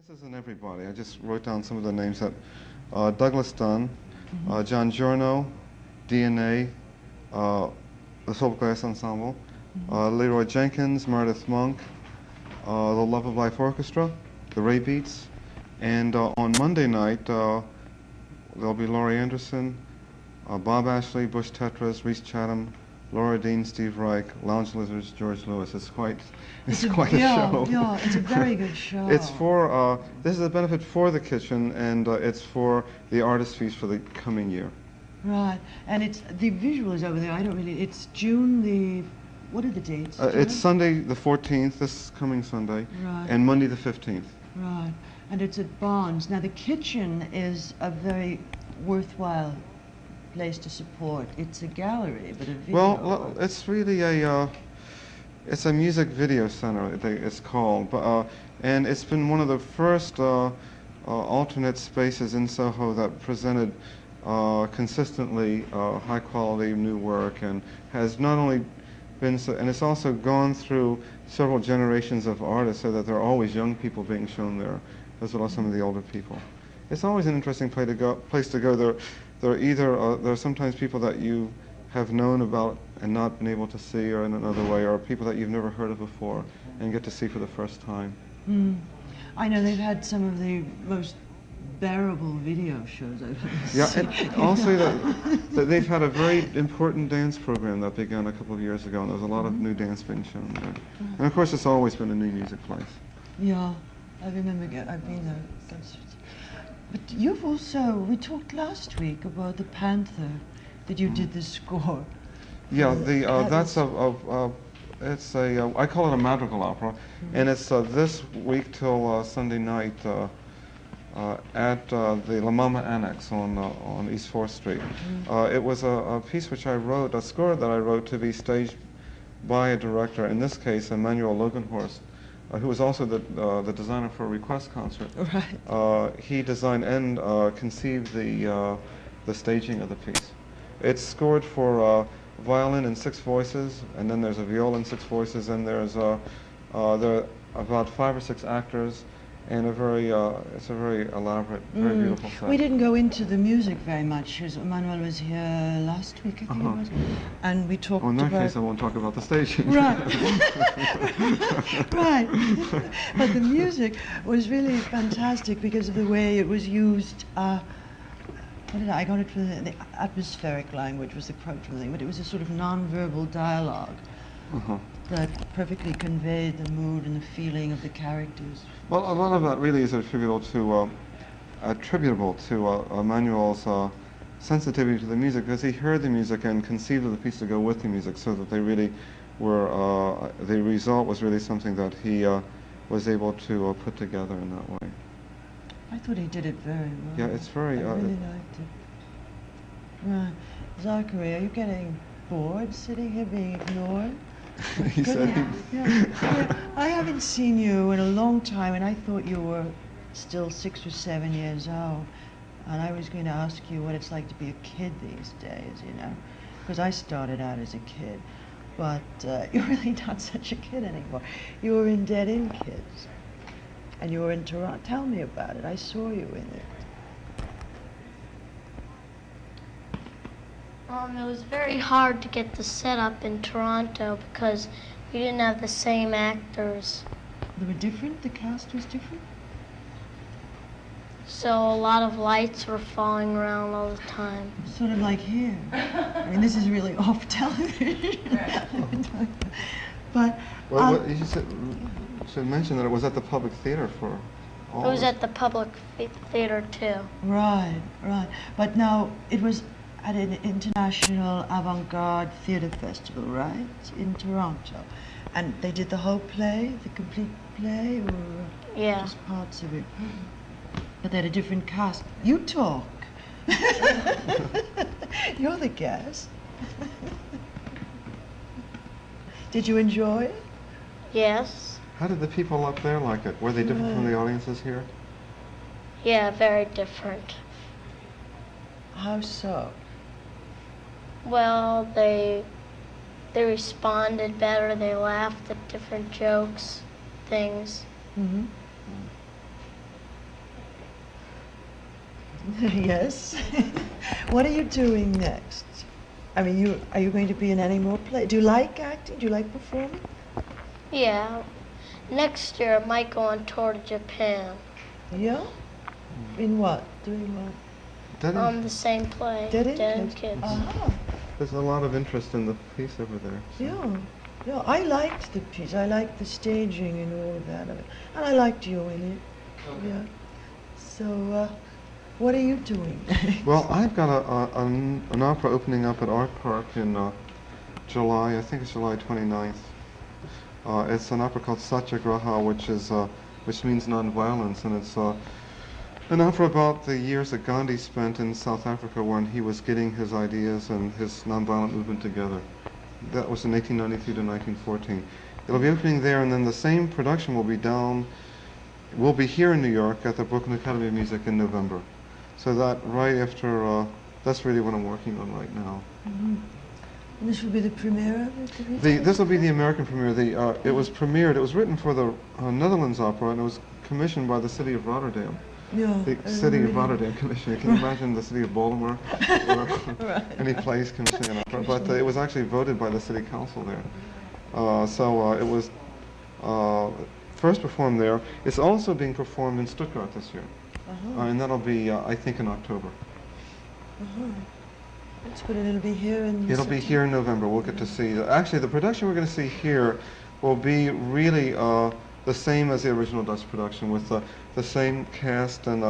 this isn't everybody. I just wrote down some of the names that Douglas Dunn, John Giorno, DNA, the Soul Glass Ensemble, Leroy Jenkins, Meredith Monk, the Love of Life Orchestra, the Ray Beats, and on Monday night there'll be Laurie Anderson, Bob Ashley, Bush Tetras, Reese Chatham, Laura Dean, Steve Reich, Lounge Lizards, George Lewis. It's quite a show. Yeah, it's a very good show. It's for, this is a benefit for the kitchen, and it's for the artist fees for the coming year. Right, and it's, the visual is over there, I don't really, it's June the, what are the dates? It's Sunday the 14th, this coming Sunday, right, and Monday the 15th. Right, and it's at Barnes. Now the kitchen is a very worthwhile place to support. It's a gallery, but a video. Well, it's really it's a music video center, it's called, but, and it's been one of the first alternate spaces in Soho that presented consistently high quality new work, and has not only been, and it's also gone through several generations of artists, so that there are always young people being shown there, as well as some of the older people. It's always an interesting place to go. There are either, there are sometimes people that you have known about and not been able to see, or in another way, or people that you've never heard of before and get to see for the first time. I know they've had some of the most bearable video shows I've ever seen. Yeah, and also that they've had a very important dance program that began a couple of years ago, and there's a lot of new dance being shown there. And of course, it's always been a new music place. Yeah, I remember, I've been there. But you've also, we talked last week about the Panther, that you did the score. Yeah, that's it's a, I call it a madrigal opera, and it's this week till Sunday night at the La Mama Annex on East 4th Street. It was a piece which I wrote, a score that I wrote to be staged by a director, in this case Emmanuel Loganhorst, who was also the designer for a Request concert. Right. He designed and conceived the staging of the piece. It's scored for violin and 6 voices, and then there's a viola and 6 voices, and there's there are about 5 or 6 actors, and it's a very elaborate, very beautiful set. We didn't go into the music very much, because Emmanuel was here last week, I think it was, and we talked about... In that case, I won't talk about the staging. Right. Right. But the music was really fantastic because of the way it was used. I got it from the atmospheric language was the quote from the thing, but it was a sort of non-verbal dialogue that perfectly conveyed the mood and the feeling of the characters. Well, a lot of that really is attributable to Emmanuel's sensitivity to the music, because he heard the music and conceived of the piece to go with the music, so that they really were, the result was really something that he was able to put together in that way. I thought he did it very well. Yeah, it's very... I really liked it. Right. Zachary, are you getting bored sitting here being ignored? He said I haven't seen you in a long time, and I thought you were still 6 or 7 years old. And I was going to ask you what it's like to be a kid these days, you know, because I started out as a kid. But you're really not such a kid anymore. You were in Dead End Kids. And you were in Toronto. Tell me about it. I saw you in it. It was very hard to get the setup in Toronto because we didn't have the same actors. They were different? The cast was different? So a lot of lights were falling around all the time. Sort of like here. I mean, this is really off television. But well, you should mention that it was at the Public Theater for all It was at the Public Theater too. Right, right. But now it was at an international avant-garde theatre festival, right, in Toronto. And they did the whole play, the complete play, or just parts of it? But they had a different cast. You talk. You're the guest. Did you enjoy it? Yes. How did the people up there like it? Were they different from the audiences here? Yeah, very different. How so? Well, they responded better. They laughed at different jokes, things. Yes. What are you doing next? I mean, are you going to be in any more plays? Do you like acting? Do you like performing? Yeah. Next year, I might go on tour to Japan. Yeah? In what? Doing what? The same play, Dead Dead End End Kids. Uh-huh. There's a lot of interest in the piece over there. So. Yeah. Yeah, I liked the piece. I liked the staging and all of that. And I liked you in it. Okay. Yeah. So, what are you doing? Well, I've got an opera opening up at Art Park in July. I think it's July 29th. It's an opera called ZACHARY, which means non-violence, and it's an opera about the years that Gandhi spent in South Africa when he was getting his ideas and his nonviolent movement together. That was in 1893 to 1914. It'll be opening there, and then the same production will be here in New York at the Brooklyn Academy of Music in November. So that right after, that's really what I'm working on right now. Mm-hmm. And this will be the premiere of it? This will be the American premiere. It was premiered, it was written for the Netherlands Opera, and it was commissioned by the city of Rotterdam. Yeah, the city of Rotterdam commissioning. Can you imagine the city of Baltimore? Right. Any place commissioning an opera? But it was actually voted by the city council there. It was first performed there. It's also being performed in Stuttgart this year. And that'll be, I think, in October. That's good, and it'll be here in It'll be here in November. We'll get to see. Actually, the production we're going to see here will be really the same as the original Dutch production, with the same cast, and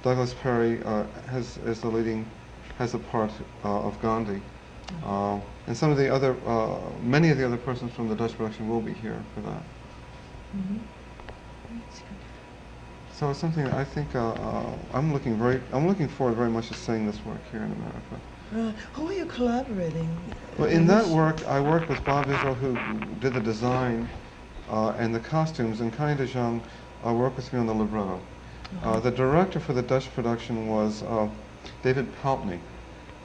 Douglas Perry has a part of Gandhi, and some of the other, many of the other persons from the Dutch production will be here for that. That's good. So it's something that I think I'm looking forward very much to seeing this work here in America. Right. Who are you collaborating? Well, in that work, I worked with Bob Israel, who did the design and the costumes, and Connie de Jong worked with me on the libretto. The director for the Dutch production was David Paltney,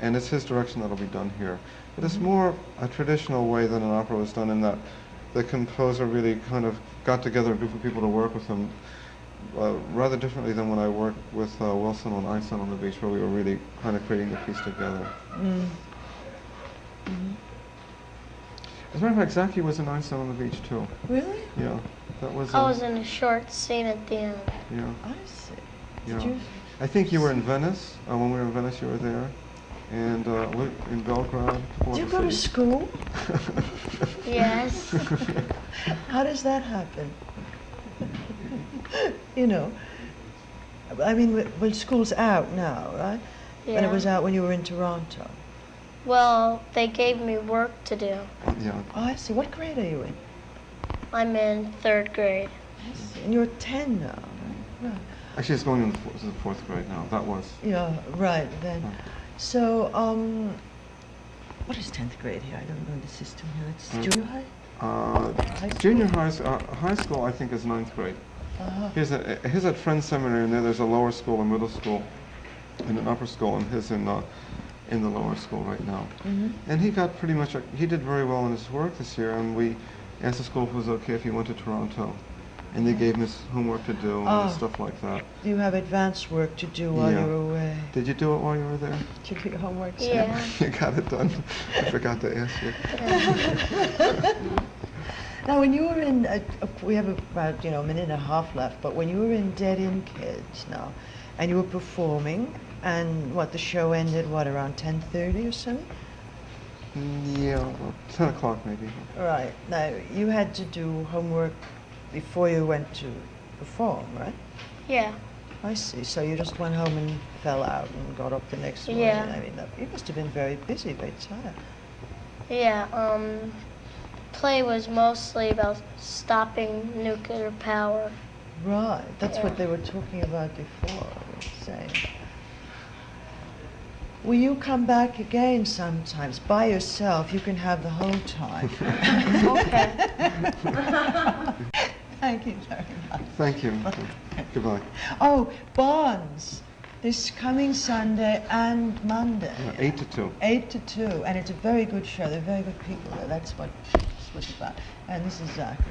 and it's his direction that'll be done here. But it's more a traditional way than an opera was done, in that the composer really kind of got together a group of people to work with him, rather differently than when I worked with Wilson on Einstein on the Beach, where we were really kind of creating the piece together. As a matter of fact, Zachy was in Einstein on the Beach too. Really? Yeah, that was. I was in a short scene at the end. Yeah. I see. Yeah. I think you were in Venice. When we were in Venice, you were there. And in Belgrade. Did you go to school? Yes. How does that happen? You know, I mean, well, school's out now, right? Yeah. And it was out when you were in Toronto. Well, they gave me work to do. Yeah. Oh, I see. What grade are you in? I'm in 3rd grade. I see. And you're 10 now, right? Actually, it's going in the 4th grade now. That was. Yeah, right, then. So, what is 10th grade here? I don't know the system here. It's junior high? Junior high school, I think, is 9th grade. He's at Friends Seminary, and there's a lower school, a middle school, and an upper school, and his in the lower school right now. And he got pretty much, he did very well in his work this year, and we asked the school if it was okay if he went to Toronto. And they gave him his homework to do and stuff like that. You have advanced work to do while you're away. Did you do it while you were there? Did you do your homework? Yeah. You got it done. I forgot to ask you. Now, when you were in, we have about a minute and a half left, but when you were in Dead End Kids now, and you were performing, and the show ended, around 10:30 or something? Yeah, well, 10 o'clock maybe. Right. Now, you had to do homework before you went to perform, right? Yeah. I see. So you just went home and fell out and got up the next morning. Yeah. I mean, you must have been very busy, very tired. Yeah, play was mostly about stopping nuclear power. Right. That's what they were talking about before, they were saying. Will you come back again sometimes by yourself? You can have the whole time. Okay. Thank you very much. Thank you. Goodbye. Oh, Bonds, this coming Sunday and Monday. 8 to 2. 8 to 2, and it's a very good show. They're very good people there. That's what it's about. And this is Zachary.